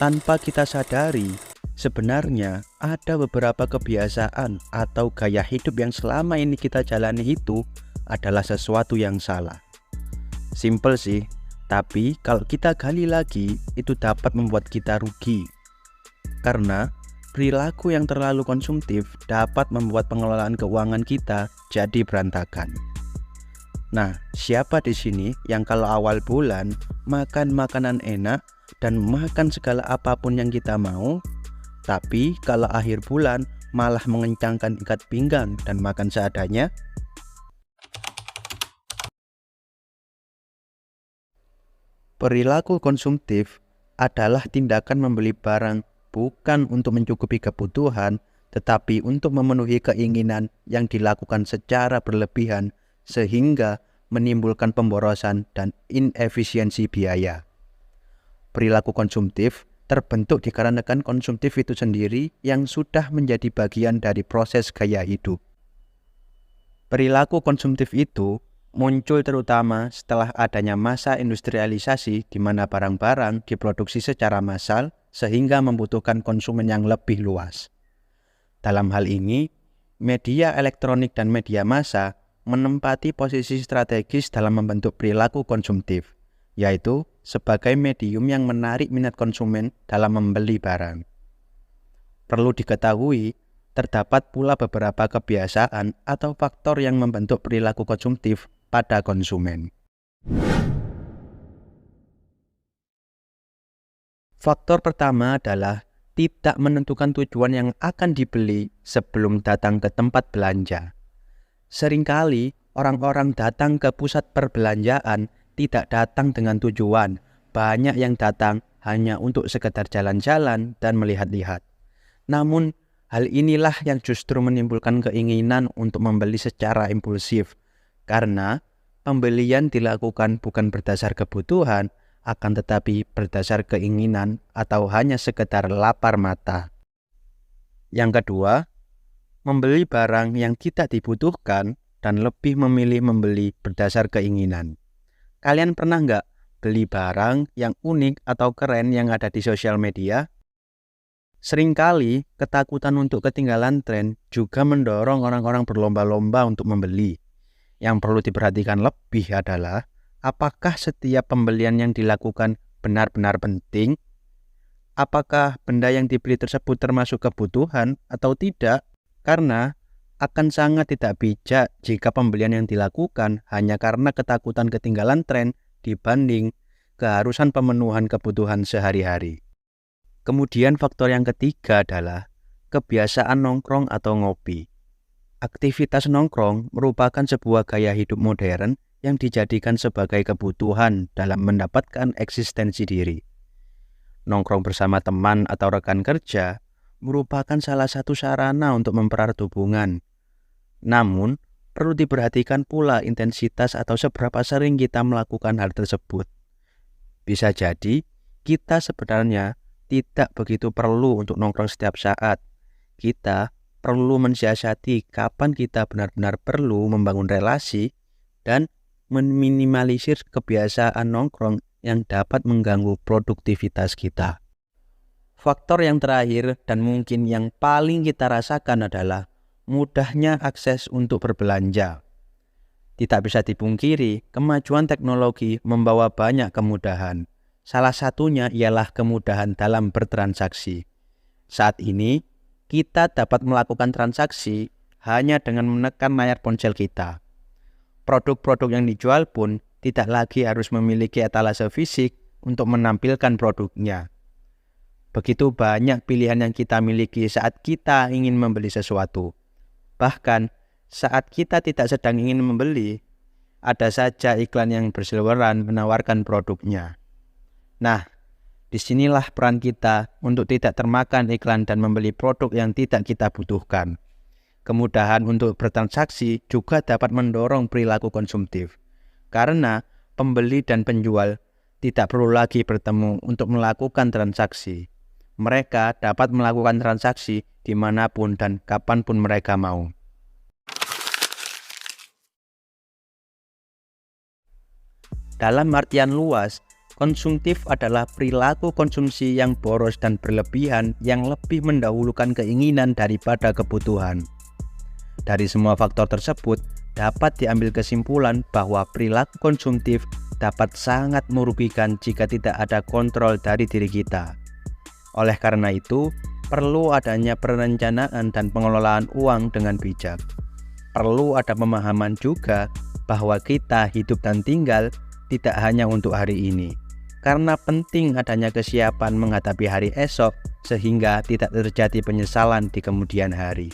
Tanpa kita sadari, sebenarnya ada beberapa kebiasaan atau gaya hidup yang selama ini kita jalani itu adalah sesuatu yang salah. Simple sih, tapi kalau kita gali lagi, itu dapat membuat kita rugi. Karena perilaku yang terlalu konsumtif dapat membuat pengelolaan keuangan kita jadi berantakan. Nah, siapa di sini yang kalau awal bulan makan makanan enak dan makan segala apapun yang kita mau, tapi kalau akhir bulan malah mengencangkan ikat pinggang dan makan seadanya? Perilaku konsumtif adalah tindakan membeli barang bukan untuk mencukupi kebutuhan, tetapi untuk memenuhi keinginan yang dilakukan secara berlebihan sehingga menimbulkan pemborosan dan inefisiensi biaya. Perilaku konsumtif terbentuk dikarenakan konsumtif itu sendiri yang sudah menjadi bagian dari proses gaya hidup. Perilaku konsumtif itu muncul terutama setelah adanya masa industrialisasi di mana barang-barang diproduksi secara massal sehingga membutuhkan konsumen yang lebih luas. Dalam hal ini, media elektronik dan media massa menempati posisi strategis dalam membentuk perilaku konsumtif, yaitu sebagai medium yang menarik minat konsumen dalam membeli barang. Perlu diketahui, terdapat pula beberapa kebiasaan atau faktor yang membentuk perilaku konsumtif pada konsumen. Faktor pertama adalah tidak menentukan tujuan yang akan dibeli sebelum datang ke tempat belanja. Seringkali orang-orang datang ke pusat perbelanjaan tidak datang dengan tujuan. Banyak yang datang hanya untuk sekedar jalan-jalan dan melihat-lihat. Namun, hal inilah yang justru menimbulkan keinginan untuk membeli secara impulsif. Karena pembelian dilakukan bukan berdasar kebutuhan, akan tetapi berdasar keinginan atau hanya sekedar lapar mata. Yang kedua, membeli barang yang tidak dibutuhkan dan lebih memilih membeli berdasar keinginan. Kalian pernah nggak beli barang yang unik atau keren yang ada di sosial media? Seringkali ketakutan untuk ketinggalan tren juga mendorong orang-orang berlomba-lomba untuk membeli. Yang perlu diperhatikan lebih adalah apakah setiap pembelian yang dilakukan benar-benar penting? Apakah benda yang dibeli tersebut termasuk kebutuhan atau tidak? Karena akan sangat tidak bijak jika pembelian yang dilakukan hanya karena ketakutan ketinggalan tren dibanding keharusan pemenuhan kebutuhan sehari-hari. Kemudian faktor yang ketiga adalah kebiasaan nongkrong atau ngopi. Aktivitas nongkrong merupakan sebuah gaya hidup modern yang dijadikan sebagai kebutuhan dalam mendapatkan eksistensi diri. Nongkrong bersama teman atau rekan kerja merupakan salah satu sarana untuk mempererat hubungan. Namun, perlu diperhatikan pula intensitas atau seberapa sering kita melakukan hal tersebut. Bisa jadi, kita sebenarnya tidak begitu perlu untuk nongkrong setiap saat. Kita perlu mensiasati kapan kita benar-benar perlu membangun relasi dan meminimalisir kebiasaan nongkrong yang dapat mengganggu produktivitas kita. Faktor yang terakhir dan mungkin yang paling kita rasakan adalah mudahnya akses untuk berbelanja. Tidak bisa dipungkiri, kemajuan teknologi membawa banyak kemudahan. Salah satunya ialah kemudahan dalam bertransaksi. Saat ini, kita dapat melakukan transaksi hanya dengan menekan layar ponsel kita. Produk-produk yang dijual pun tidak lagi harus memiliki etalase fisik untuk menampilkan produknya. Begitu banyak pilihan yang kita miliki saat kita ingin membeli sesuatu. Bahkan saat kita tidak sedang ingin membeli, ada saja iklan yang berseliweran menawarkan produknya. Nah, disinilah peran kita untuk tidak termakan iklan dan membeli produk yang tidak kita butuhkan. Kemudahan untuk bertransaksi juga dapat mendorong perilaku konsumtif. Karena pembeli dan penjual tidak perlu lagi bertemu untuk melakukan transaksi. Mereka dapat melakukan transaksi dimanapun dan kapanpun mereka mau. Dalam artian luas, Konsumtif adalah perilaku konsumsi yang boros dan berlebihan yang lebih mendahulukan keinginan daripada kebutuhan. Dari semua faktor tersebut, dapat diambil kesimpulan bahwa perilaku konsumtif dapat sangat merugikan jika tidak ada kontrol dari diri kita. Oleh karena itu, perlu adanya perencanaan dan pengelolaan uang dengan bijak. Perlu ada pemahaman juga bahwa kita hidup dan tinggal tidak hanya untuk hari ini, karena penting adanya kesiapan menghadapi hari esok sehingga tidak terjadi penyesalan di kemudian hari.